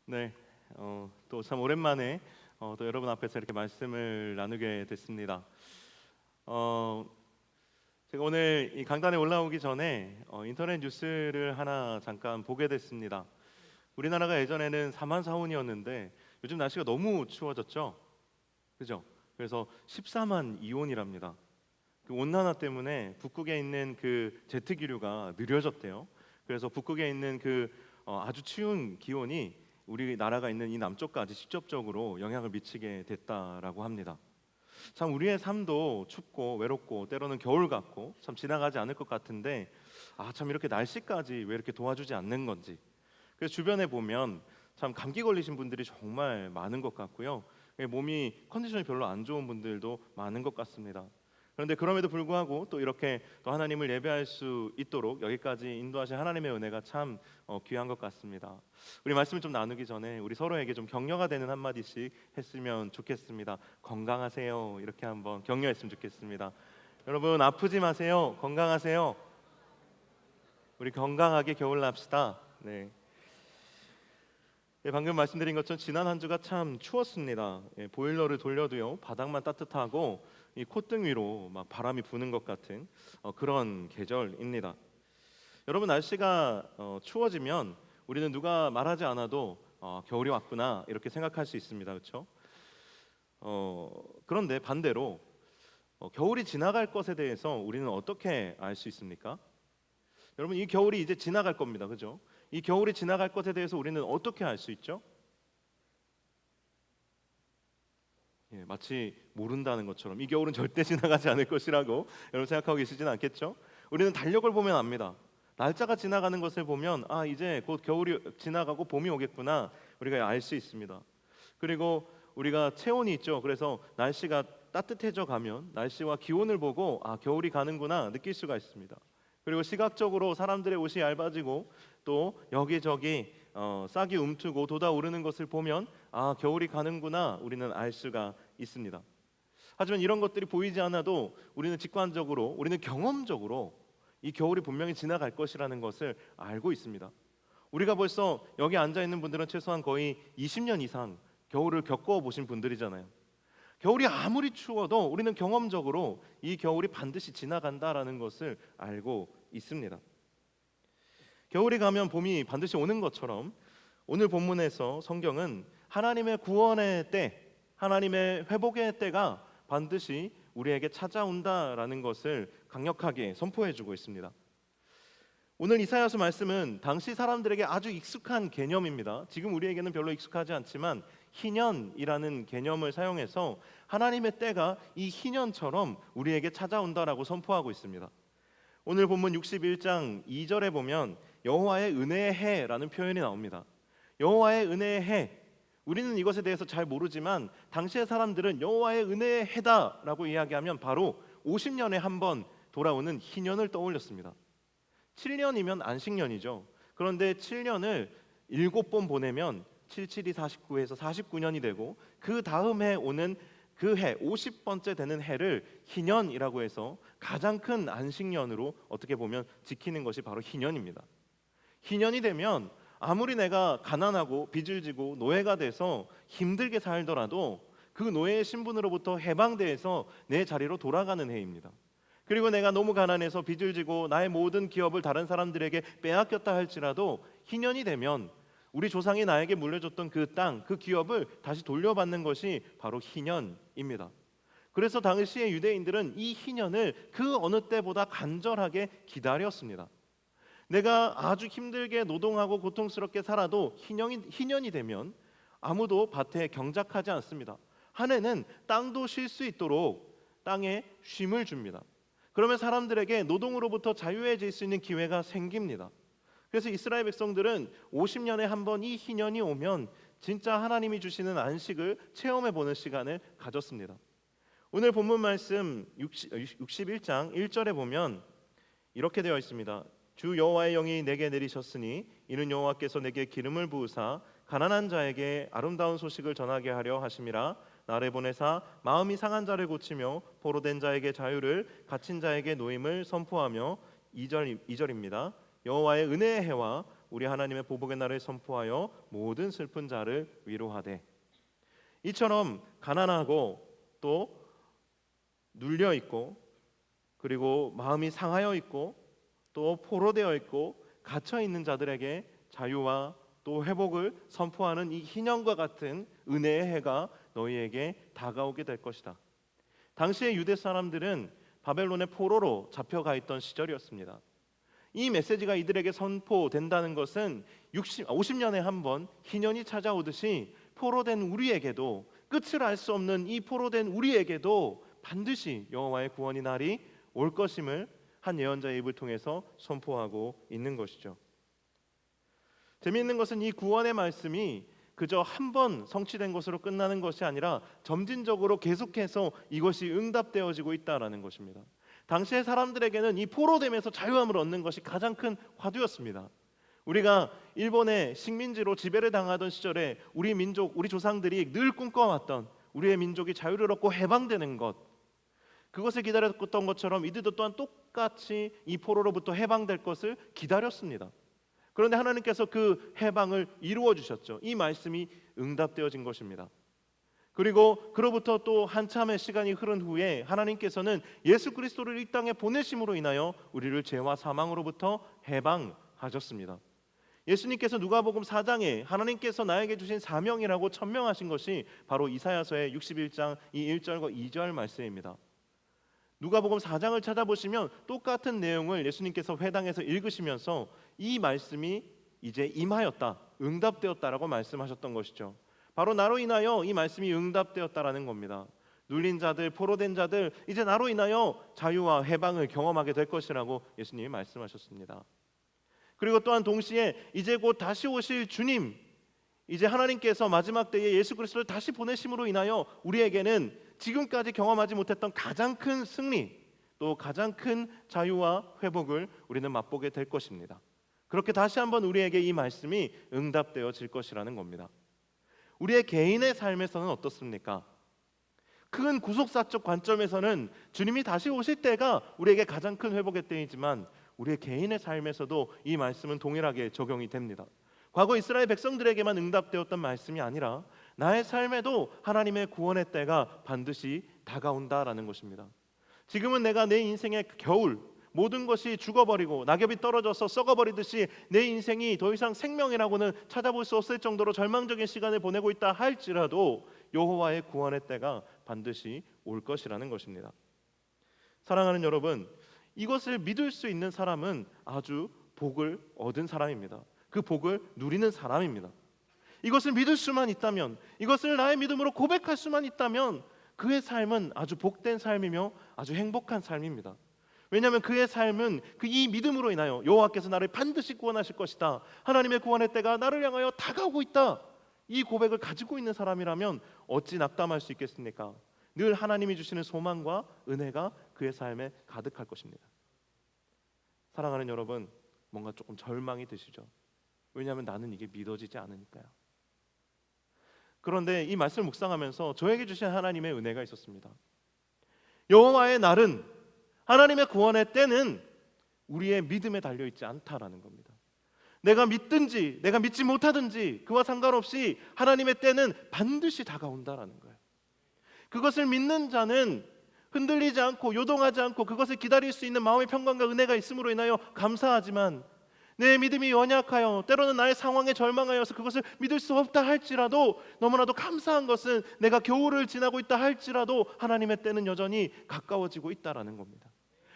네, 또 참 오랜만에 또 여러분 앞에서 이렇게 말씀을 나누게 됐습니다. 어, 제가 오늘 이 강단에 올라오기 전에 인터넷 뉴스를 하나 잠깐 보게 됐습니다. 우리나라가 예전에는 4만 4온이었는데 요즘 날씨가 너무 추워졌죠, 그죠? 그래서 14만 2온이랍니다. 그 온난화 때문에 북극에 있는 그 제트 기류가 느려졌대요. 그래서 북극에 있는 그 아주 추운 기온이 우리나라가 있는 이 남쪽까지 직접적으로 영향을 미치게 됐다라고 합니다. 참 우리의 삶도 춥고 외롭고 때로는 겨울 같고 참 지나가지 않을 것 같은데 참 이렇게 날씨까지 왜 이렇게 도와주지 않는 건지. 그래서 주변에 보면 참 감기 걸리신 분들이 정말 많은 것 같고요. 몸이 컨디션이 별로 안 좋은 분들도 많은 것 같습니다. 그런데 그럼에도 불구하고 또 이렇게 또 하나님을 예배할 수 있도록 여기까지 인도하신 하나님의 은혜가 참 귀한 것 같습니다. 우리 말씀을 좀 나누기 전에 우리 서로에게 좀 격려가 되는 한마디씩 했으면 좋겠습니다. 건강하세요. 이렇게 한번 격려했으면 좋겠습니다. 여러분 아프지 마세요. 건강하세요. 우리 건강하게 겨울 납시다. 네. 방금 말씀드린 것처럼 지난 한 주가 참 추웠습니다. 보일러를 돌려도요 바닥만 따뜻하고 이 콧등 위로 막 바람이 부는 것 같은 그런 계절입니다. 여러분 날씨가 추워지면 우리는 누가 말하지 않아도 겨울이 왔구나 이렇게 생각할 수 있습니다. 그렇죠? 그런데 반대로 겨울이 지나갈 것에 대해서 우리는 어떻게 알 수 있습니까? 여러분 이 겨울이 이제 지나갈 겁니다. 그죠? 이 겨울이 지나갈 것에 대해서 우리는 어떻게 알 수 있죠? 마치 모른다는 것처럼 이 겨울은 절대 지나가지 않을 것이라고 여러분 생각하고 계시진 않겠죠? 우리는 달력을 보면 압니다. 날짜가 지나가는 것을 보면 이제 곧 겨울이 지나가고 봄이 오겠구나 우리가 알 수 있습니다. 그리고 우리가 체온이 있죠. 그래서 날씨가 따뜻해져 가면 날씨와 기온을 보고 겨울이 가는구나 느낄 수가 있습니다. 그리고 시각적으로 사람들의 옷이 얇아지고 또 여기저기 싹이 움트고 돋아오르는 것을 보면 겨울이 가는구나 우리는 알 수가 있습니다. 하지만 이런 것들이 보이지 않아도 우리는 직관적으로 우리는 경험적으로 이 겨울이 분명히 지나갈 것이라는 것을 알고 있습니다. 우리가 벌써 여기 앉아 있는 분들은 최소한 거의 20년 이상 겨울을 겪어보신 분들이잖아요. 겨울이 아무리 추워도 우리는 경험적으로 이 겨울이 반드시 지나간다라는 것을 알고 있습니다. 겨울이 가면 봄이 반드시 오는 것처럼 오늘 본문에서 성경은 하나님의 구원의 때, 하나님의 회복의 때가 반드시 우리에게 찾아온다라는 것을 강력하게 선포해주고 있습니다. 오늘 이사야서 말씀은 당시 사람들에게 아주 익숙한 개념입니다. 지금 우리에게는 별로 익숙하지 않지만 희년이라는 개념을 사용해서 하나님의 때가 이 희년처럼 우리에게 찾아온다라고 선포하고 있습니다. 오늘 본문 61장 2절에 보면 여호와의 은혜의 해라는 표현이 나옵니다. 여호와의 은혜의 해, 우리는 이것에 대해서 잘 모르지만 당시의 사람들은 여호와의 은혜의 해다라고 이야기하면 바로 50년에 한 번 돌아오는 희년을 떠올렸습니다. 7년이면 안식년이죠. 그런데 7년을 7번 보내면 77이 49에서 49년이 되고 그 다음 해 오는 그 해 50번째 되는 해를 희년이라고 해서 가장 큰 안식년으로 어떻게 보면 지키는 것이 바로 희년입니다. 희년이 되면 아무리 내가 가난하고 빚을 지고 노예가 돼서 힘들게 살더라도 그 노예의 신분으로부터 해방돼서 내 자리로 돌아가는 해입니다. 그리고 내가 너무 가난해서 빚을 지고 나의 모든 기업을 다른 사람들에게 빼앗겼다 할지라도 희년이 되면 우리 조상이 나에게 물려줬던 그 땅, 그 기업을 다시 돌려받는 것이 바로 희년입니다. 그래서 당시의 유대인들은 이 희년을 그 어느 때보다 간절하게 기다렸습니다. 내가 아주 힘들게 노동하고 고통스럽게 살아도 희년이 되면 아무도 밭에 경작하지 않습니다. 한 해는 땅도 쉴 수 있도록 땅에 쉼을 줍니다. 그러면 사람들에게 노동으로부터 자유해질 수 있는 기회가 생깁니다. 그래서 이스라엘 백성들은 50년에 한 번 이 희년이 오면 진짜 하나님이 주시는 안식을 체험해 보는 시간을 가졌습니다. 오늘 본문 말씀 61장 1절에 보면 이렇게 되어 있습니다. 주 여호와의 영이 내게 내리셨으니 이는 여호와께서 내게 기름을 부으사 가난한 자에게 아름다운 소식을 전하게 하려 하심이라. 나를 보내사 마음이 상한 자를 고치며 포로된 자에게 자유를, 갇힌 자에게 노임을 선포하며. 2절입니다. 여호와의 은혜의 해와 우리 하나님의 보복의 날을 선포하여 모든 슬픈 자를 위로하되. 이처럼 가난하고 또 눌려 있고 그리고 마음이 상하여 있고 또 포로되어 있고 갇혀 있는 자들에게 자유와 또 회복을 선포하는 이 희년과 같은 은혜의 해가 너희에게 다가오게 될 것이다. 당시의 유대 사람들은 바벨론의 포로로 잡혀가 있던 시절이었습니다. 이 메시지가 이들에게 선포된다는 것은 50년에 한 번 희년이 찾아오듯이 포로된 우리에게도, 끝을 알 수 없는 이 포로된 우리에게도 반드시 여호와의 구원의 날이 올 것임을 한 예언자의 입을 통해서 선포하고 있는 것이죠. 재미있는 것은 이 구원의 말씀이 그저 한 번 성취된 것으로 끝나는 것이 아니라 점진적으로 계속해서 이것이 응답되어지고 있다라는 것입니다. 당시의 사람들에게는 이 포로됨에서 자유함을 얻는 것이 가장 큰 화두였습니다. 우리가 일본의 식민지로 지배를 당하던 시절에 우리 민족, 우리 조상들이 늘 꿈꿔왔던 우리의 민족이 자유를 얻고 해방되는 것, 그것을 기다렸던 것처럼 이들도 또한 똑같이 이 포로로부터 해방될 것을 기다렸습니다. 그런데 하나님께서 그 해방을 이루어 주셨죠. 이 말씀이 응답되어진 것입니다. 그리고 그로부터 또 한참의 시간이 흐른 후에 하나님께서는 예수 그리스도를 이 땅에 보내심으로 인하여 우리를 죄와 사망으로부터 해방하셨습니다. 예수님께서 누가복음 4장에 하나님께서 나에게 주신 사명이라고 천명하신 것이 바로 이사야서의 61장 이 1절과 2절 말씀입니다. 누가복음 4장을 찾아보시면 똑같은 내용을 예수님께서 회당에서 읽으시면서 이 말씀이 이제 임하였다, 응답되었다라고 말씀하셨던 것이죠. 바로 나로 인하여 이 말씀이 응답되었다라는 겁니다. 눌린 자들, 포로된 자들, 이제 나로 인하여 자유와 해방을 경험하게 될 것이라고 예수님이 말씀하셨습니다. 그리고 또한 동시에 이제 곧 다시 오실 주님, 이제 하나님께서 마지막 때에 예수 그리스도를 다시 보내심으로 인하여 우리에게는 지금까지 경험하지 못했던 가장 큰 승리, 또 가장 큰 자유와 회복을 우리는 맛보게 될 것입니다. 그렇게 다시 한번 우리에게 이 말씀이 응답되어질 것이라는 겁니다. 우리의 개인의 삶에서는 어떻습니까? 큰 구속사적 관점에서는 주님이 다시 오실 때가 우리에게 가장 큰 회복의 때이지만 우리의 개인의 삶에서도 이 말씀은 동일하게 적용이 됩니다. 과거 이스라엘 백성들에게만 응답되었던 말씀이 아니라 나의 삶에도 하나님의 구원의 때가 반드시 다가온다라는 것입니다. 지금은 내가 내 인생의 겨울, 모든 것이 죽어버리고 낙엽이 떨어져서 썩어버리듯이 내 인생이 더 이상 생명이라고는 찾아볼 수 없을 정도로 절망적인 시간을 보내고 있다 할지라도 여호와의 구원의 때가 반드시 올 것이라는 것입니다. 사랑하는 여러분, 이것을 믿을 수 있는 사람은 아주 복을 얻은 사람입니다. 그 복을 누리는 사람입니다. 이것을 믿을 수만 있다면, 이것을 나의 믿음으로 고백할 수만 있다면 그의 삶은 아주 복된 삶이며 아주 행복한 삶입니다. 왜냐하면 그의 삶은 이 믿음으로 인하여 여호와께서 나를 반드시 구원하실 것이다, 하나님의 구원의 때가 나를 향하여 다가오고 있다, 이 고백을 가지고 있는 사람이라면 어찌 낙담할 수 있겠습니까? 늘 하나님이 주시는 소망과 은혜가 그의 삶에 가득할 것입니다. 사랑하는 여러분, 뭔가 조금 절망이 드시죠? 왜냐하면 나는 이게 믿어지지 않으니까요. 그런데 이 말씀을 묵상하면서 저에게 주신 하나님의 은혜가 있었습니다. 여호와의 날은, 하나님의 구원의 때는 우리의 믿음에 달려있지 않다라는 겁니다. 내가 믿든지 내가 믿지 못하든지 그와 상관없이 하나님의 때는 반드시 다가온다라는 거예요. 그것을 믿는 자는 흔들리지 않고 요동하지 않고 그것을 기다릴 수 있는 마음의 평강과 은혜가 있음으로 인하여 감사하지만, 내 믿음이 연약하여 때로는 나의 상황에 절망하여서 그것을 믿을 수 없다 할지라도 너무나도 감사한 것은 내가 겨울을 지나고 있다 할지라도 하나님의 때는 여전히 가까워지고 있다라는 겁니다.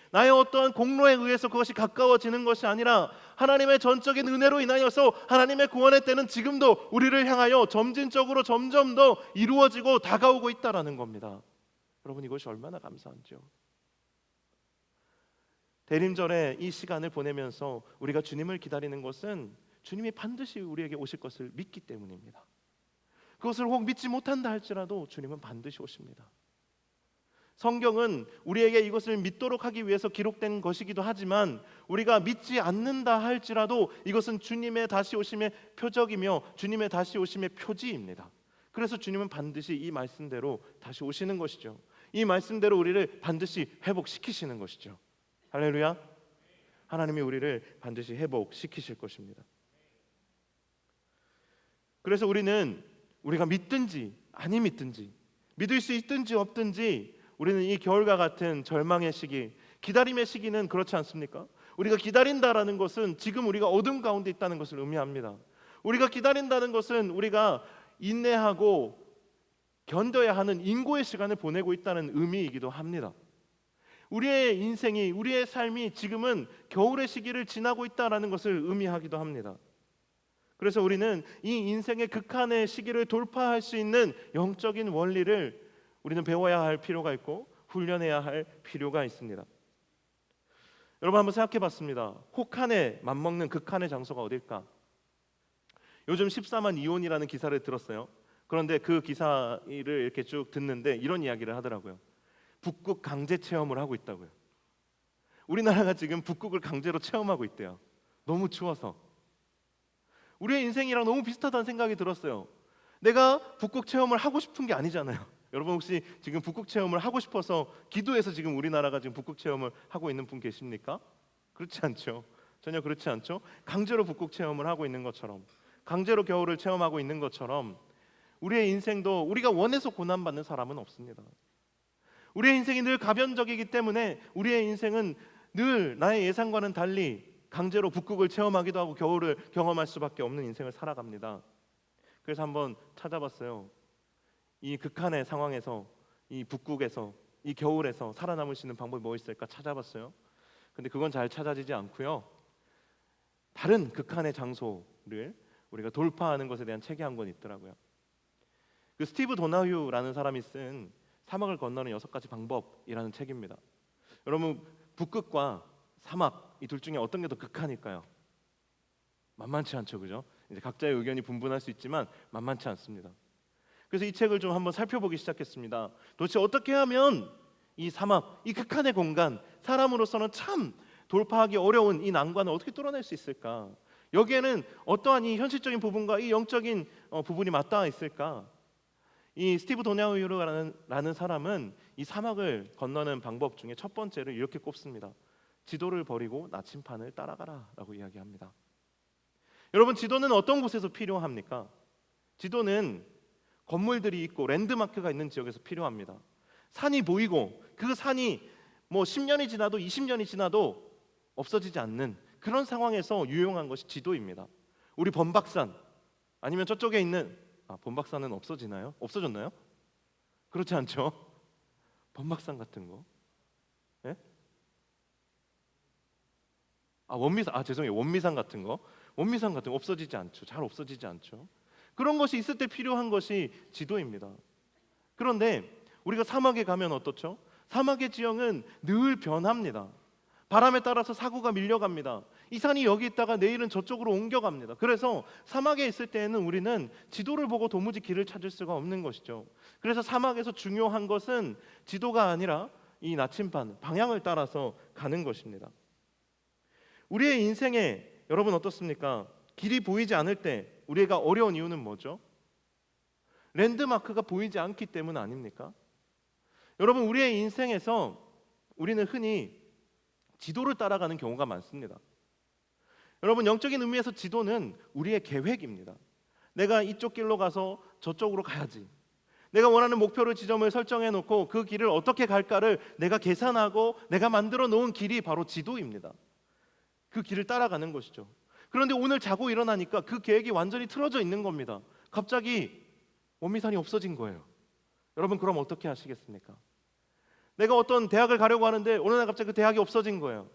나의 어떠한 공로에 의해서 그것이 가까워지는 것이 아니라 하나님의 전적인 은혜로 인하여서 하나님의 구원의 때는 지금도 우리를 향하여 점진적으로 점점 더 이루어지고 다가오고 있다라는 겁니다. 여러분, 이것이 얼마나 감사한지요. 대림절에 이 시간을 보내면서 우리가 주님을 기다리는 것은 주님이 반드시 우리에게 오실 것을 믿기 때문입니다. 그것을 혹 믿지 못한다 할지라도 주님은 반드시 오십니다. 성경은 우리에게 이것을 믿도록 하기 위해서 기록된 것이기도 하지만 우리가 믿지 않는다 할지라도 이것은 주님의 다시 오심의 표적이며 주님의 다시 오심의 표지입니다. 그래서 주님은 반드시 이 말씀대로 다시 오시는 것이죠. 이 말씀대로 우리를 반드시 회복시키시는 것이죠. 할렐루야. 하나님이 우리를 반드시 회복시키실 것입니다. 그래서 우리가 믿든지 아니 믿든지, 믿을 수 있든지 없든지, 우리는 이 겨울과 같은 절망의 시기, 기다림의 시기는 그렇지 않습니까? 우리가 기다린다라는 것은 지금 우리가 어둠 가운데 있다는 것을 의미합니다. 우리가 기다린다는 것은 우리가 인내하고 견뎌야 하는 인고의 시간을 보내고 있다는 의미이기도 합니다. 우리의 인생이, 우리의 삶이 지금은 겨울의 시기를 지나고 있다라는 것을 의미하기도 합니다. 그래서 우리는 이 인생의 극한의 시기를 돌파할 수 있는 영적인 원리를 우리는 배워야 할 필요가 있고 훈련해야 할 필요가 있습니다. 여러분 한번 생각해 봤습니다. 혹한에 맞먹는 극한의 장소가 어딜까? 요즘 14만 이혼이라는 기사를 들었어요. 그런데 그 기사를 이렇게 쭉 듣는데 이런 이야기를 하더라고요. 북극 강제 체험을 하고 있다고요. 우리나라가 지금 북극을 강제로 체험하고 있대요. 너무 추워서. 우리의 인생이랑 너무 비슷하다는 생각이 들었어요. 내가 북극 체험을 하고 싶은 게 아니잖아요. 여러분 혹시 지금 북극 체험을 하고 싶어서 기도해서 지금 우리나라가 지금 북극 체험을 하고 있는 분 계십니까? 그렇지 않죠. 전혀 그렇지 않죠. 강제로 북극 체험을 하고 있는 것처럼, 강제로 겨울을 체험하고 있는 것처럼 우리의 인생도 우리가 원해서 고난받는 사람은 없습니다. 우리의 인생이 늘 가변적이기 때문에 우리의 인생은 늘 나의 예상과는 달리 강제로 북극을 체험하기도 하고 겨울을 경험할 수밖에 없는 인생을 살아갑니다. 그래서 한번 찾아봤어요. 이 극한의 상황에서, 이 북극에서, 이 겨울에서 살아남을 수 있는 방법이 뭐 있을까 찾아봤어요. 근데 그건 잘 찾아지지 않고요. 다른 극한의 장소를 우리가 돌파하는 것에 대한 책이 한 권 있더라고요. 그 스티브 도나휴라는 사람이 쓴 사막을 건너는 6가지 방법이라는 책입니다. 여러분 북극과 사막 이 둘 중에 어떤 게 더 극한일까요? 만만치 않죠, 그죠? 이제 각자의 의견이 분분할 수 있지만 만만치 않습니다. 그래서 이 책을 좀 한번 살펴보기 시작했습니다. 도대체 어떻게 하면 이 사막, 이 극한의 공간, 사람으로서는 참 돌파하기 어려운 이 난관을 어떻게 뚫어낼 수 있을까? 여기에는 어떠한 이 현실적인 부분과 이 영적인 부분이 맞닿아 있을까? 이 스티브 도냐우유라는 사람은 이 사막을 건너는 방법 중에 첫 번째를 이렇게 꼽습니다. 지도를 버리고 나침판을 따라가라라고 이야기합니다. 여러분 지도는 어떤 곳에서 필요합니까? 지도는 건물들이 있고 랜드마크가 있는 지역에서 필요합니다. 산이 보이고 그 산이 뭐 10년이 지나도 20년이 지나도 없어지지 않는 그런 상황에서 유용한 것이 지도입니다. 우리 범박산 아니면 저쪽에 있는 범박산은 없어지나요? 없어졌나요? 그렇지 않죠. 범박산 같은 거. 예? 원미산 죄송해요. 원미산 같은 거. 원미산 같은 거 없어지지 않죠. 잘 없어지지 않죠. 그런 것이 있을 때 필요한 것이 지도입니다. 그런데 우리가 사막에 가면 어떻죠? 사막의 지형은 늘 변합니다. 바람에 따라서 사고가 밀려갑니다. 이 산이 여기 있다가 내일은 저쪽으로 옮겨갑니다. 그래서 사막에 있을 때에는 우리는 지도를 보고 도무지 길을 찾을 수가 없는 것이죠. 그래서 사막에서 중요한 것은 지도가 아니라 이 나침반, 방향을 따라서 가는 것입니다. 우리의 인생에 여러분 어떻습니까? 길이 보이지 않을 때 우리가 어려운 이유는 뭐죠? 랜드마크가 보이지 않기 때문 아닙니까? 여러분 우리의 인생에서 우리는 흔히 지도를 따라가는 경우가 많습니다. 여러분 영적인 의미에서 지도는 우리의 계획입니다. 내가 이쪽 길로 가서 저쪽으로 가야지. 내가 원하는 목표를 지점을 설정해 놓고 그 길을 어떻게 갈까를 내가 계산하고 내가 만들어 놓은 길이 바로 지도입니다. 그 길을 따라가는 것이죠. 그런데 오늘 자고 일어나니까 그 계획이 완전히 틀어져 있는 겁니다. 갑자기 원미산이 없어진 거예요. 여러분 그럼 어떻게 하시겠습니까? 내가 어떤 대학을 가려고 하는데 어느 날 갑자기 그 대학이 없어진 거예요.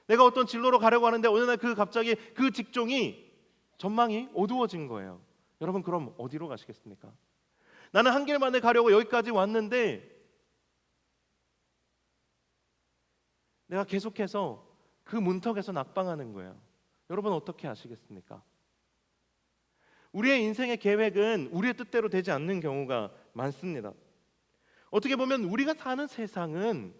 내가 어떤 진로로 가려고 하는데 어느 날 갑자기 그 직종이 전망이 어두워진 거예요. 여러분 그럼 어디로 가시겠습니까? 나는 한 길만에 가려고 여기까지 왔는데 내가 계속해서 그 문턱에서 낙방하는 거예요. 여러분 어떻게 하시겠습니까? 우리의 인생의 계획은 우리의 뜻대로 되지 않는 경우가 많습니다. 어떻게 보면 우리가 사는 세상은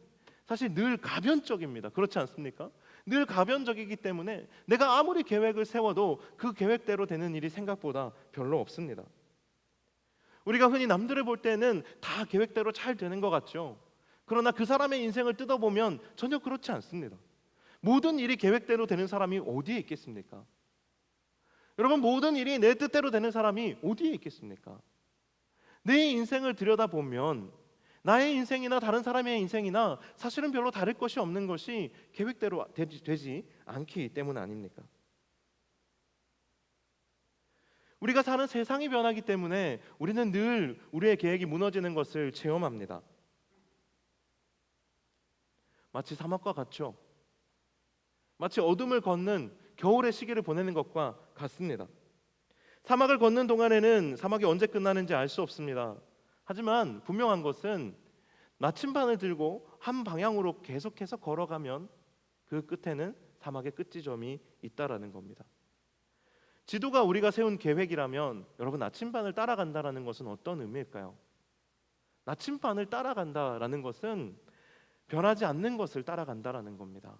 사실 늘 가변적입니다. 그렇지 않습니까? 늘 가변적이기 때문에 내가 아무리 계획을 세워도 그 계획대로 되는 일이 생각보다 별로 없습니다. 우리가 흔히 남들을 볼 때는 다 계획대로 잘 되는 것 같죠. 그러나 그 사람의 인생을 뜯어보면 전혀 그렇지 않습니다. 모든 일이 계획대로 되는 사람이 어디에 있겠습니까? 여러분, 모든 일이 내 뜻대로 되는 사람이 어디에 있겠습니까? 내 인생을 들여다보면 나의 인생이나 다른 사람의 인생이나 사실은 별로 다를 것이 없는 것이 계획대로 되지 않기 때문 아닙니까? 우리가 사는 세상이 변하기 때문에 우리는 늘 우리의 계획이 무너지는 것을 체험합니다. 마치 사막과 같죠. 마치 어둠을 걷는 겨울의 시기를 보내는 것과 같습니다. 사막을 걷는 동안에는 사막이 언제 끝나는지 알 수 없습니다. 하지만 분명한 것은 나침반을 들고 한 방향으로 계속해서 걸어가면 그 끝에는 사막의 끝지점이 있다라는 겁니다. 지도가 우리가 세운 계획이라면 여러분, 나침반을 따라간다라는 것은 어떤 의미일까요? 나침반을 따라간다라는 것은 변하지 않는 것을 따라간다라는 겁니다.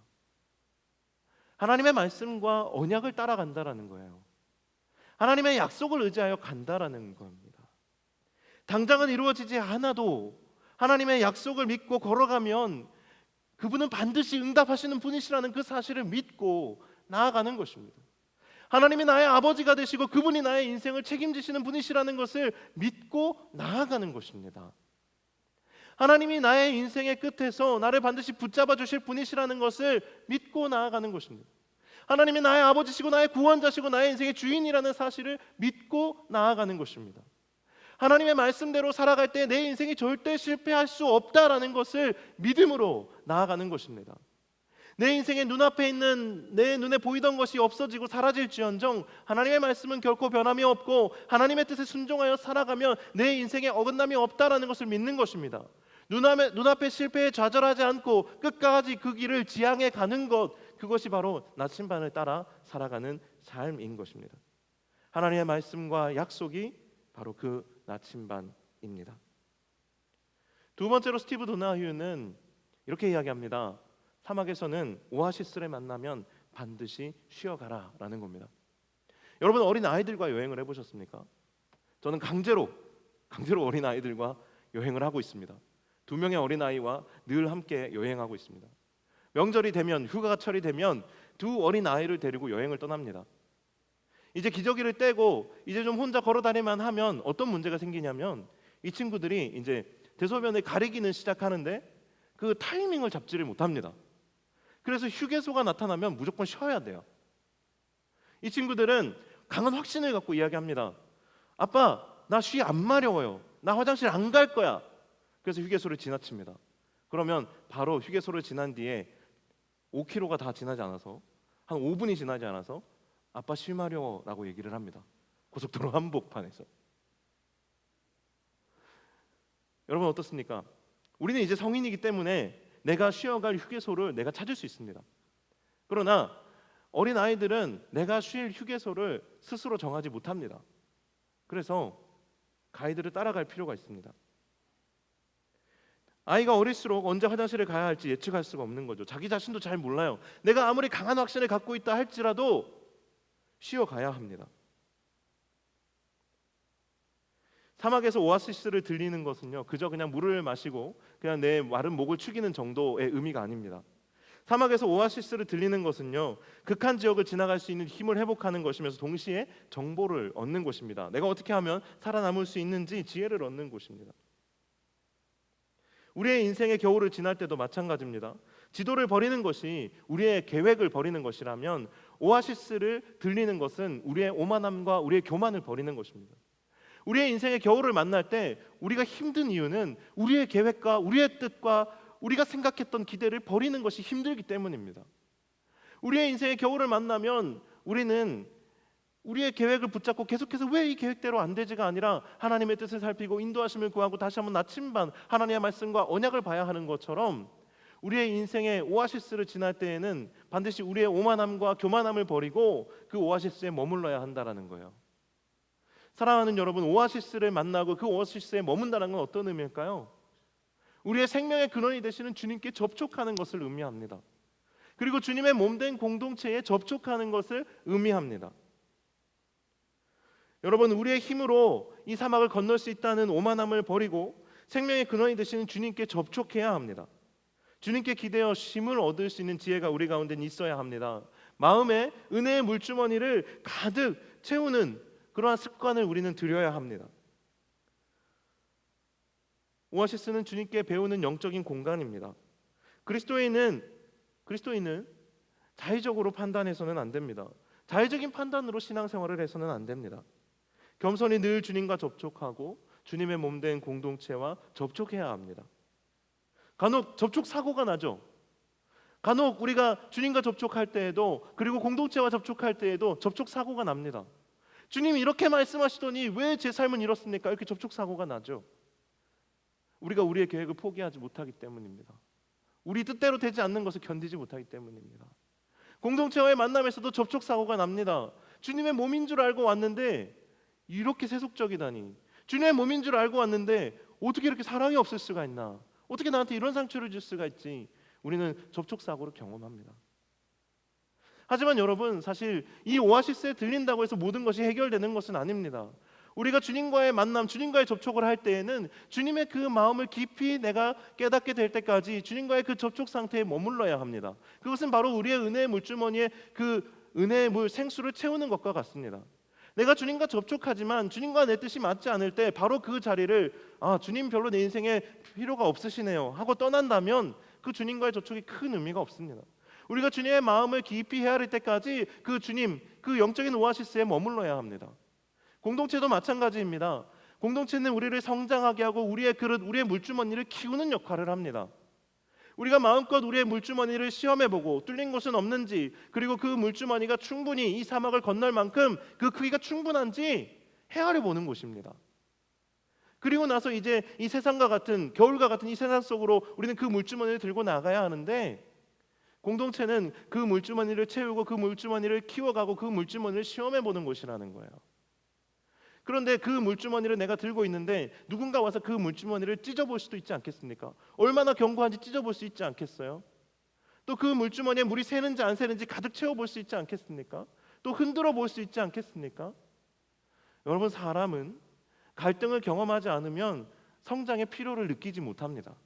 하나님의 말씀과 언약을 따라간다라는 거예요. 하나님의 약속을 의지하여 간다라는 겁니다. 당장은 이루어지지 않아도 하나님의 약속을 믿고 걸어가면 그분은 반드시 응답하시는 분이시라는 그 사실을 믿고 나아가는 것입니다. 하나님이 나의 아버지가 되시고 그분이 나의 인생을 책임지시는 분이시라는 것을 믿고 나아가는 것입니다. 하나님이 나의 인생의 끝에서 나를 반드시 붙잡아 주실 분이시라는 것을 믿고 나아가는 것입니다. 하나님이 나의 아버지시고 나의 구원자시고 나의 인생의 주인이라는 사실을 믿고 나아가는 것입니다. 하나님의 말씀대로 살아갈 때 내 인생이 절대 실패할 수 없다라는 것을 믿음으로 나아가는 것입니다. 내 인생의 눈앞에 있는 내 눈에 보이던 것이 없어지고 사라질지언정 하나님의 말씀은 결코 변함이 없고 하나님의 뜻에 순종하여 살아가면 내 인생에 어긋남이 없다라는 것을 믿는 것입니다. 눈앞에 실패에 좌절하지 않고 끝까지 그 길을 지향해 가는 것, 그것이 바로 나침반을 따라 살아가는 삶인 것입니다. 하나님의 말씀과 약속이 바로 그 나침반입니다. 두 번째로 스티브 도나휴는 이렇게 이야기합니다. 사막에서는 오아시스를 만나면 반드시 쉬어가라 라는 겁니다. 여러분, 어린 아이들과 여행을 해보셨습니까? 저는 강제로 어린 아이들과 여행을 하고 있습니다. 2명의 어린 아이와 늘 함께 여행하고 있습니다. 명절이 되면, 휴가철이 되면 두 어린 아이를 데리고 여행을 떠납니다. 이제 기저귀를 떼고 이제 좀 혼자 걸어다니만 하면 어떤 문제가 생기냐면 이 친구들이 이제 대소변을 가리기는 시작하는데 그 타이밍을 잡지를 못합니다. 그래서 휴게소가 나타나면 무조건 쉬어야 돼요. 이 친구들은 강한 확신을 갖고 이야기합니다. 아빠, 나 쉬 안 마려워요. 나 화장실 안 갈 거야. 그래서 휴게소를 지나칩니다. 그러면 바로 휴게소를 지난 뒤에 5km가 다 지나지 않아서 한 5분이 지나지 않아서 아빠 쉬 마려워라고 얘기를 합니다. 고속도로 한복판에서. 여러분, 어떻습니까? 우리는 이제 성인이기 때문에 내가 쉬어갈 휴게소를 내가 찾을 수 있습니다. 그러나 어린 아이들은 내가 쉴 휴게소를 스스로 정하지 못합니다. 그래서 가이드를 따라갈 필요가 있습니다. 아이가 어릴수록 언제 화장실에 가야 할지 예측할 수가 없는 거죠. 자기 자신도 잘 몰라요. 내가 아무리 강한 확신을 갖고 있다 할지라도 쉬어가야 합니다. 사막에서 오아시스를 들리는 것은요, 그저 그냥 물을 마시고 그냥 내 마른 목을 축이는 정도의 의미가 아닙니다. 사막에서 오아시스를 들리는 것은요, 극한 지역을 지나갈 수 있는 힘을 회복하는 것이면서 동시에 정보를 얻는 곳입니다. 내가 어떻게 하면 살아남을 수 있는지 지혜를 얻는 곳입니다. 우리의 인생의 겨울을 지날 때도 마찬가지입니다. 지도를 버리는 것이 우리의 계획을 버리는 것이라면 오아시스를 들리는 것은 우리의 오만함과 우리의 교만을 버리는 것입니다. 우리의 인생의 겨울을 만날 때 우리가 힘든 이유는 우리의 계획과 우리의 뜻과 우리가 생각했던 기대를 버리는 것이 힘들기 때문입니다. 우리의 인생의 겨울을 만나면 우리는 우리의 계획을 붙잡고 계속해서 왜 이 계획대로 안 되지가 아니라 하나님의 뜻을 살피고 인도하심을 구하고 다시 한번 나침반 하나님의 말씀과 언약을 봐야 하는 것처럼 우리의 인생의 오아시스를 지날 때에는 반드시 우리의 오만함과 교만함을 버리고 그 오아시스에 머물러야 한다라는 거예요. 사랑하는 여러분, 오아시스를 만나고 그 오아시스에 머문다는 건 어떤 의미일까요? 우리의 생명의 근원이 되시는 주님께 접촉하는 것을 의미합니다. 그리고 주님의 몸된 공동체에 접촉하는 것을 의미합니다. 여러분, 우리의 힘으로 이 사막을 건널 수 있다는 오만함을 버리고 생명의 근원이 되시는 주님께 접촉해야 합니다. 주님께 기대어 힘을 얻을 수 있는 지혜가 우리 가운데 있어야 합니다. 마음에 은혜의 물주머니를 가득 채우는 그러한 습관을 우리는 들여야 합니다. 오아시스는 주님께 배우는 영적인 공간입니다. 그리스도인은 자의적으로 판단해서는 안 됩니다. 자의적인 판단으로 신앙생활을 해서는 안 됩니다. 겸손히 늘 주님과 접촉하고 주님의 몸된 공동체와 접촉해야 합니다. 간혹 접촉 사고가 나죠. 간혹 우리가 주님과 접촉할 때에도, 그리고 공동체와 접촉할 때에도 접촉 사고가 납니다. 주님이 이렇게 말씀하시더니 왜 제 삶은 이렇습니까? 이렇게 접촉 사고가 나죠. 우리가 우리의 계획을 포기하지 못하기 때문입니다. 우리 뜻대로 되지 않는 것을 견디지 못하기 때문입니다. 공동체와의 만남에서도 접촉 사고가 납니다. 주님의 몸인 줄 알고 왔는데 이렇게 세속적이다니, 주님의 몸인 줄 알고 왔는데 어떻게 이렇게 사랑이 없을 수가 있나, 어떻게 나한테 이런 상처를 줄 수가 있지, 우리는 접촉 사고를 경험합니다. 하지만 여러분, 사실 이 오아시스에 들린다고 해서 모든 것이 해결되는 것은 아닙니다. 우리가 주님과의 만남, 주님과의 접촉을 할 때에는 주님의 그 마음을 깊이 내가 깨닫게 될 때까지 주님과의 그 접촉 상태에 머물러야 합니다. 그것은 바로 우리의 은혜의 물주머니에 그 은혜의 물 생수를 채우는 것과 같습니다. 내가 주님과 접촉하지만 주님과 내 뜻이 맞지 않을 때 바로 그 자리를 주님 별로 내 인생에 필요가 없으시네요 하고 떠난다면 그 주님과의 접촉이 큰 의미가 없습니다. 우리가 주님의 마음을 깊이 헤아릴 때까지 그 주님, 그 영적인 오아시스에 머물러야 합니다. 공동체도 마찬가지입니다. 공동체는 우리를 성장하게 하고 우리의 그릇, 우리의 물주머니를 키우는 역할을 합니다. 우리가 마음껏 우리의 물주머니를 시험해보고 뚫린 곳은 없는지, 그리고 그 물주머니가 충분히 이 사막을 건널 만큼 그 크기가 충분한지 헤아려보는 곳입니다. 그리고 나서 이제 이 세상과 같은, 겨울과 같은 이 세상 속으로 우리는 그 물주머니를 들고 나가야 하는데, 공동체는 그 물주머니를 채우고 그 물주머니를 키워가고 그 물주머니를 시험해보는 곳이라는 거예요. 그런데 그 물주머니를 내가 들고 있는데 누군가 와서 그 물주머니를 찢어볼 수도 있지 않겠습니까? 얼마나 견고한지 찢어볼 수 있지 않겠어요? 또 그 물주머니에 물이 새는지 안 새는지 가득 채워볼 수 있지 않겠습니까? 또 흔들어 볼 수 있지 않겠습니까? 여러분, 사람은 갈등을 경험하지 않으면 성장의 필요를 느끼지 못합니다.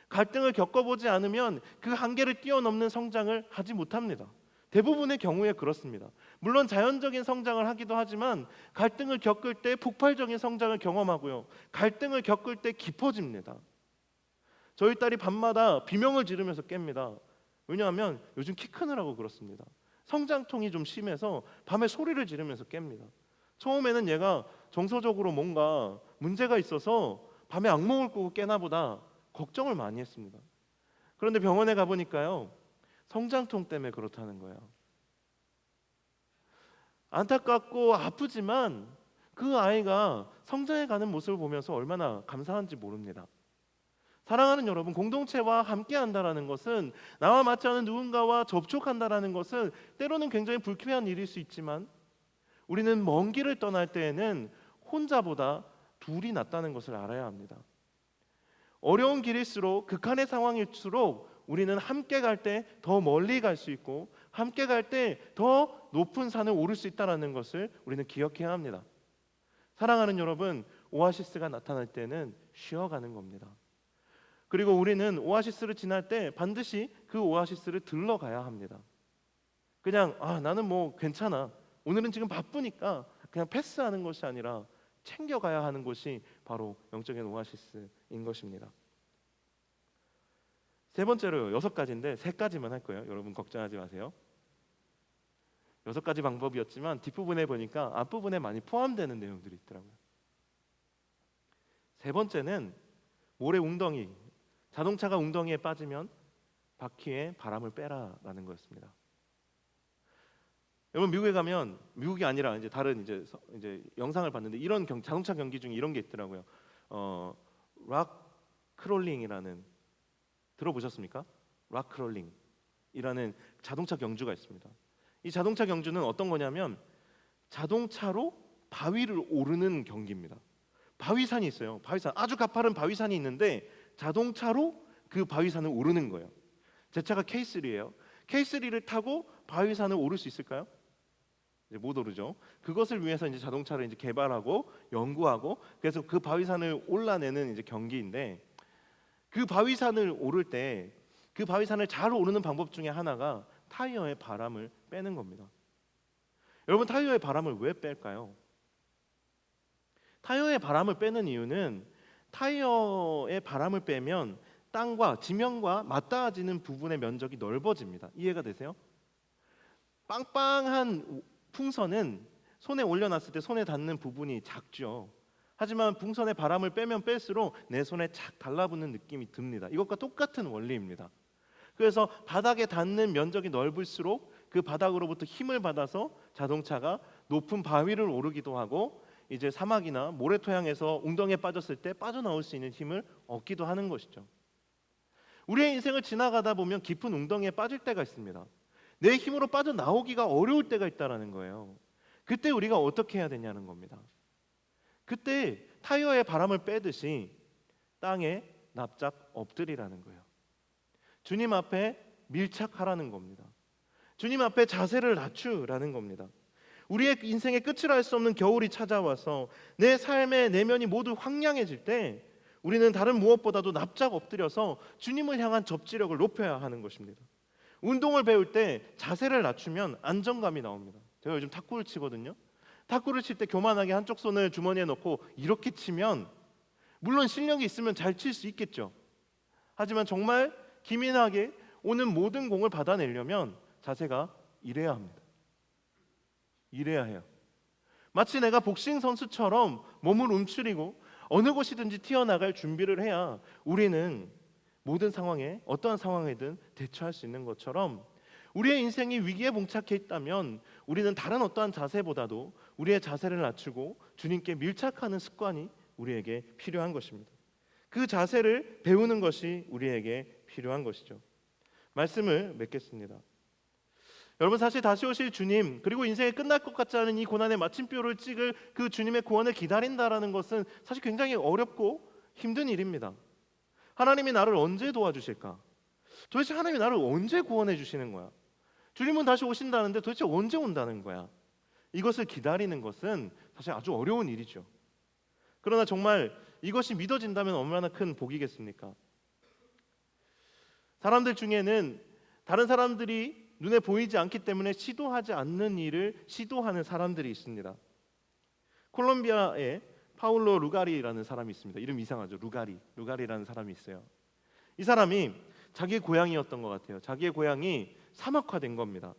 갈등을 겪어보지 않으면 그 한계를 뛰어넘는 성장을 하지 못합니다. 대부분의 경우에 그렇습니다. 물론 자연적인 성장을 하기도 하지만 갈등을 겪을 때 폭발적인 성장을 경험하고요, 갈등을 겪을 때 깊어집니다. 저희 딸이 밤마다 비명을 지르면서 깹니다. 왜냐하면 요즘 키 크느라고 그렇습니다. 성장통이 좀 심해서 밤에 소리를 지르면서 깹니다. 처음에는 얘가 정서적으로 뭔가 문제가 있어서 밤에 악몽을 꾸고 깨나 보다 걱정을 많이 했습니다. 그런데 병원에 가보니까요, 성장통 때문에 그렇다는 거예요. 안타깝고 아프지만 그 아이가 성장해가는 모습을 보면서 얼마나 감사한지 모릅니다. 사랑하는 여러분, 공동체와 함께한다라는 것은, 나와 맞지 않은 누군가와 접촉한다라는 것은 때로는 굉장히 불쾌한 일일 수 있지만 우리는 먼 길을 떠날 때에는 혼자보다 둘이 낫다는 것을 알아야 합니다. 어려운 길일수록, 극한의 상황일수록 우리는 함께 갈 때 더 멀리 갈 수 있고 함께 갈 때 더 높은 산을 오를 수 있다는 것을 우리는 기억해야 합니다. 사랑하는 여러분, 오아시스가 나타날 때는 쉬어가는 겁니다. 그리고 우리는 오아시스를 지날 때 반드시 그 오아시스를 들러가야 합니다. 그냥 나는 뭐 괜찮아, 오늘은 지금 바쁘니까 그냥 패스하는 것이 아니라 챙겨가야 하는 것이 바로 영적인 오아시스인 것입니다. 세 번째로 6가지인데 3가지만 할 거예요. 여러분 걱정하지 마세요. 6가지 방법이었지만 뒷부분에 보니까 앞부분에 많이 포함되는 내용들이 있더라고요. 세 번째는 모래 웅덩이, 자동차가 웅덩이에 빠지면 바퀴에 바람을 빼라라는 거였습니다. 여러분, 미국에 가면, 미국이 아니라 이제 다른 이제 영상을 봤는데 이런 자동차 경기 중에 이런 게 있더라고요. 락 크롤링이라는, 들어보셨습니까? 락 크롤링이라는 자동차 경주가 있습니다. 이 자동차 경주는 어떤 거냐면 자동차로 바위를 오르는 경기입니다. 바위산이 있어요. 바위산, 아주 가파른 바위산이 있는데 자동차로 그 바위산을 오르는 거예요. 제 차가 K3예요. K3를 타고 바위산을 오를 수 있을까요? 이제 못 오르죠. 그것을 위해서 이제 자동차를 이제 개발하고 연구하고, 그래서 그 바위산을 올라내는 이제 경기인데, 그 바위산을 오를 때 그 바위산을 잘 오르는 방법 중에 하나가 타이어에 바람을 빼는 겁니다. 여러분, 타이어의 바람을 왜 뺄까요? 타이어의 바람을 빼는 이유는 타이어의 바람을 빼면 땅과 지면과 맞닿아지는 부분의 면적이 넓어집니다. 이해가 되세요? 빵빵한 풍선은 손에 올려놨을 때 손에 닿는 부분이 작죠. 하지만 풍선의 바람을 빼면 뺄수록 내 손에 착 달라붙는 느낌이 듭니다. 이것과 똑같은 원리입니다. 그래서 바닥에 닿는 면적이 넓을수록 그 바닥으로부터 힘을 받아서 자동차가 높은 바위를 오르기도 하고, 이제 사막이나 모래토양에서 웅덩이에 빠졌을 때 빠져나올 수 있는 힘을 얻기도 하는 것이죠. 우리의 인생을 지나가다 보면 깊은 웅덩이에 빠질 때가 있습니다. 내 힘으로 빠져나오기가 어려울 때가 있다는 거예요. 그때 우리가 어떻게 해야 되냐는 겁니다. 그때 타이어의 바람을 빼듯이 땅에 납작 엎드리라는 거예요. 주님 앞에 밀착하라는 겁니다. 주님 앞에 자세를 낮추라는 겁니다. 우리의 인생의 끝을 알 수 없는 겨울이 찾아와서 내 삶의 내면이 모두 황량해질 때 우리는 다른 무엇보다도 납작 엎드려서 주님을 향한 접지력을 높여야 하는 것입니다. 운동을 배울 때 자세를 낮추면 안정감이 나옵니다. 제가 요즘 탁구를 치거든요. 탁구를 칠 때 교만하게 한쪽 손을 주머니에 넣고 이렇게 치면 물론 실력이 있으면 잘 칠 수 있겠죠. 하지만 정말 기민하게 오는 모든 공을 받아내려면 자세가 이래야 합니다. 이래야 해요. 마치 내가 복싱 선수처럼 몸을 움츠리고 어느 곳이든지 튀어나갈 준비를 해야 우리는 모든 상황에, 어떠한 상황에든 대처할 수 있는 것처럼, 우리의 인생이 위기에 봉착해 있다면 우리는 다른 어떠한 자세보다도 우리의 자세를 낮추고 주님께 밀착하는 습관이 우리에게 필요한 것입니다. 그 자세를 배우는 것이 우리에게 필요한 것이죠. 말씀을 맺겠습니다. 여러분, 사실 다시 오실 주님, 그리고 인생이 끝날 것 같지 않은 이 고난의 마침표를 찍을 그 주님의 구원을 기다린다라는 것은 사실 굉장히 어렵고 힘든 일입니다. 하나님이 나를 언제 도와주실까? 도대체 하나님이 나를 언제 구원해 주시는 거야? 주님은 다시 오신다는데 도대체 언제 온다는 거야? 이것을 기다리는 것은 사실 아주 어려운 일이죠. 그러나 정말 이것이 믿어진다면 얼마나 큰 복이겠습니까? 사람들 중에는 다른 사람들이 눈에 보이지 않기 때문에 시도하지 않는 일을 시도하는 사람들이 있습니다. 콜롬비아에 파울로 루가리라는 사람이 있습니다. 이름 이상하죠. 루가리라는 사람이 있어요. 이 사람이 자기의 고향이었던 것 같아요. 자기의 고향이 사막화된 겁니다.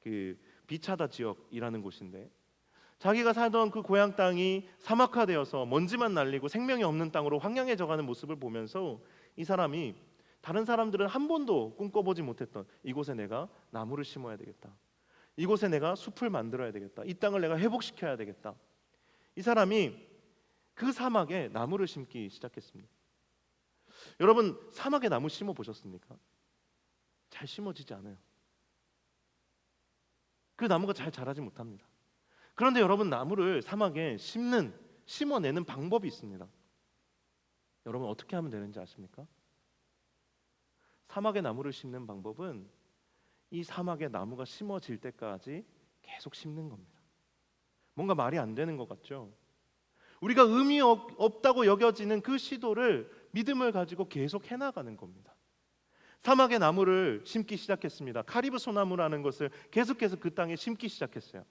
그 비차다 지역이라는 곳인데, 자기가 살던 그 고향 땅이 사막화되어서 먼지만 날리고 생명이 없는 땅으로 황량해져가는 모습을 보면서 이 사람이 다른 사람들은 한 번도 꿈꿔보지 못했던 이곳에 내가 나무를 심어야 되겠다. 이곳에 내가 숲을 만들어야 되겠다. 이 땅을 내가 회복시켜야 되겠다. 이 사람이 그 사막에 나무를 심기 시작했습니다. 여러분, 사막에 나무 심어 보셨습니까? 잘 심어지지 않아요. 그 나무가 잘 자라지 못합니다. 그런데 여러분, 나무를 사막에 심어내는 방법이 있습니다. 여러분, 어떻게 하면 되는지 아십니까? 사막에 나무를 심는 방법은 이 사막에 나무가 심어질 때까지 계속 심는 겁니다. 뭔가 말이 안 되는 것 같죠? 우리가 의미 없다고 여겨지는 그 시도를 믿음을 가지고 계속 해나가는 겁니다. 사막에 나무를 심기 시작했습니다. 카리브 소나무라는 것을 계속해서 그 땅에 심기 시작했어요.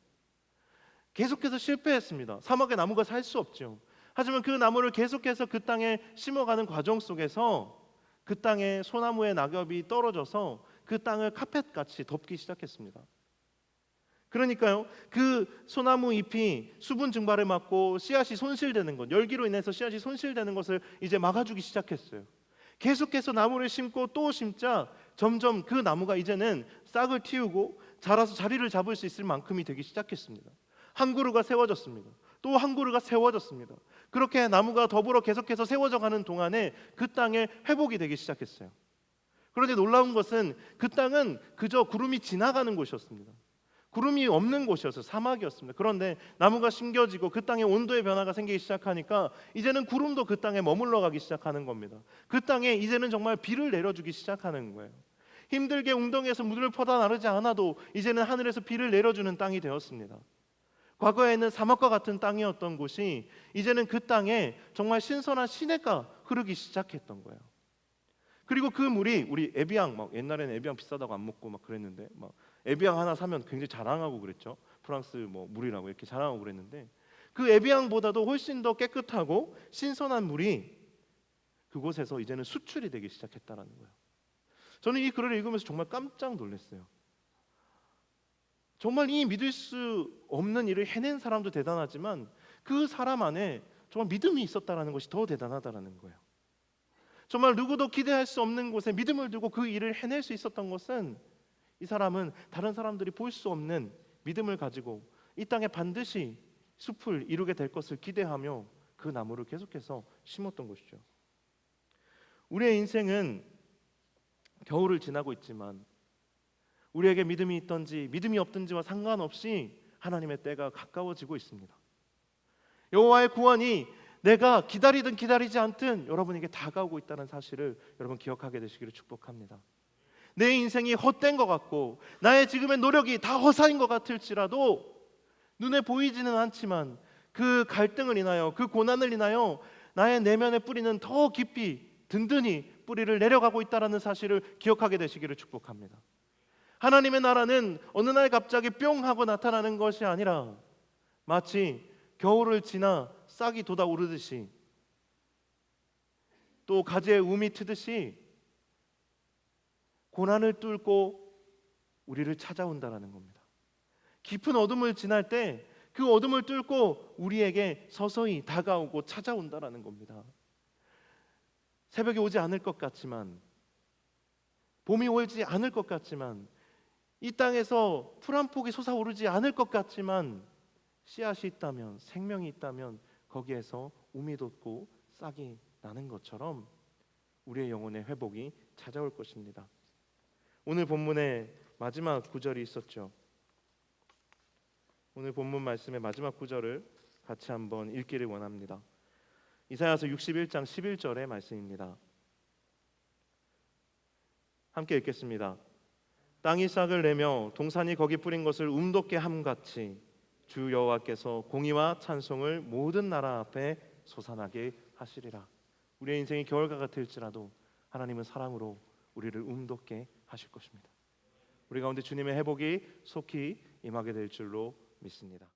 계속해서 실패했습니다. 사막에 나무가 살 수 없죠. 하지만 그 나무를 계속해서 그 땅에 심어가는 과정 속에서 그 땅에 소나무의 낙엽이 떨어져서 그 땅을 카펫같이 덮기 시작했습니다. 그러니까요, 그 소나무 잎이 수분 증발을 막고 씨앗이 손실되는 것, 열기로 인해서 씨앗이 손실되는 것을 이제 막아주기 시작했어요. 계속해서 나무를 심고 또 심자 점점 그 나무가 이제는 싹을 틔우고 자라서 자리를 잡을 수 있을 만큼이 되기 시작했습니다. 한 그루가 세워졌습니다. 또 한 그루가 세워졌습니다. 그렇게 나무가 더불어 계속해서 세워져 가는 동안에 그 땅에 회복이 되기 시작했어요. 그런데 놀라운 것은 그 땅은 그저 구름이 지나가는 곳이었습니다. 구름이 없는 곳이었어요. 사막이었습니다. 그런데 나무가 심겨지고 그 땅에 온도의 변화가 생기기 시작하니까 이제는 구름도 그 땅에 머물러 가기 시작하는 겁니다. 그 땅에 이제는 정말 비를 내려주기 시작하는 거예요. 힘들게 웅덩이에서 물을 퍼다 나르지 않아도 이제는 하늘에서 비를 내려주는 땅이 되었습니다. 과거에는 사막과 같은 땅이었던 곳이 이제는 그 땅에 정말 신선한 시내가 흐르기 시작했던 거예요. 그리고 그 물이, 우리 에비앙, 막 옛날에는 에비앙 비싸다고 안 먹고 막 그랬는데 막 에비앙 하나 사면 굉장히 자랑하고 그랬죠. 프랑스 뭐 물이라고 이렇게 자랑하고 그랬는데 그 에비앙보다도 훨씬 더 깨끗하고 신선한 물이 그곳에서 이제는 수출이 되기 시작했다라는 거예요. 저는 이 글을 읽으면서 정말 깜짝 놀랐어요. 정말 이 믿을 수 없는 일을 해낸 사람도 대단하지만 그 사람 안에 정말 믿음이 있었다라는 것이 더 대단하다라는 거예요. 정말 누구도 기대할 수 없는 곳에 믿음을 두고 그 일을 해낼 수 있었던 것은 이 사람은 다른 사람들이 볼 수 없는 믿음을 가지고 이 땅에 반드시 숲을 이루게 될 것을 기대하며 그 나무를 계속해서 심었던 것이죠. 우리의 인생은 겨울을 지나고 있지만 우리에게 믿음이 있든지 믿음이 없든지와 상관없이 하나님의 때가 가까워지고 있습니다. 여호와의 구원이 내가 기다리든 기다리지 않든 여러분에게 다가오고 있다는 사실을 여러분 기억하게 되시기를 축복합니다. 내 인생이 헛된 것 같고 나의 지금의 노력이 다 허사인 것 같을지라도 눈에 보이지는 않지만 그 갈등을 인하여 그 고난을 인하여 나의 내면의 뿌리는 더 깊이 든든히 뿌리를 내려가고 있다는 사실을 기억하게 되시기를 축복합니다. 하나님의 나라는 어느 날 갑자기 뿅 하고 나타나는 것이 아니라 마치 겨울을 지나 싹이 돋아오르듯이 또 가지에 움이 트듯이 고난을 뚫고 우리를 찾아온다라는 겁니다. 깊은 어둠을 지날 때 그 어둠을 뚫고 우리에게 서서히 다가오고 찾아온다라는 겁니다. 새벽이 오지 않을 것 같지만 봄이 오지 않을 것 같지만 이 땅에서 풀 한 폭이 솟아오르지 않을 것 같지만 씨앗이 있다면 생명이 있다면 거기에서 움이 돋고 싹이 나는 것처럼 우리의 영혼의 회복이 찾아올 것입니다. 오늘 본문의 마지막 구절이 있었죠. 오늘 본문 말씀의 마지막 구절을 같이 한번 읽기를 원합니다. 이사야서 61장 11절의 말씀입니다. 함께 읽겠습니다. 땅이 싹을 내며 동산이 거기 뿌린 것을 움돋게 함같이 주 여호와께서 공의와 찬송을 모든 나라 앞에 솟아나게 하시리라. 우리의 인생이 겨울과 같을지라도 하나님은 사랑으로 우리를 움돋게 하실 것입니다. 우리 가운데 주님의 회복이 속히 임하게 될 줄로 믿습니다.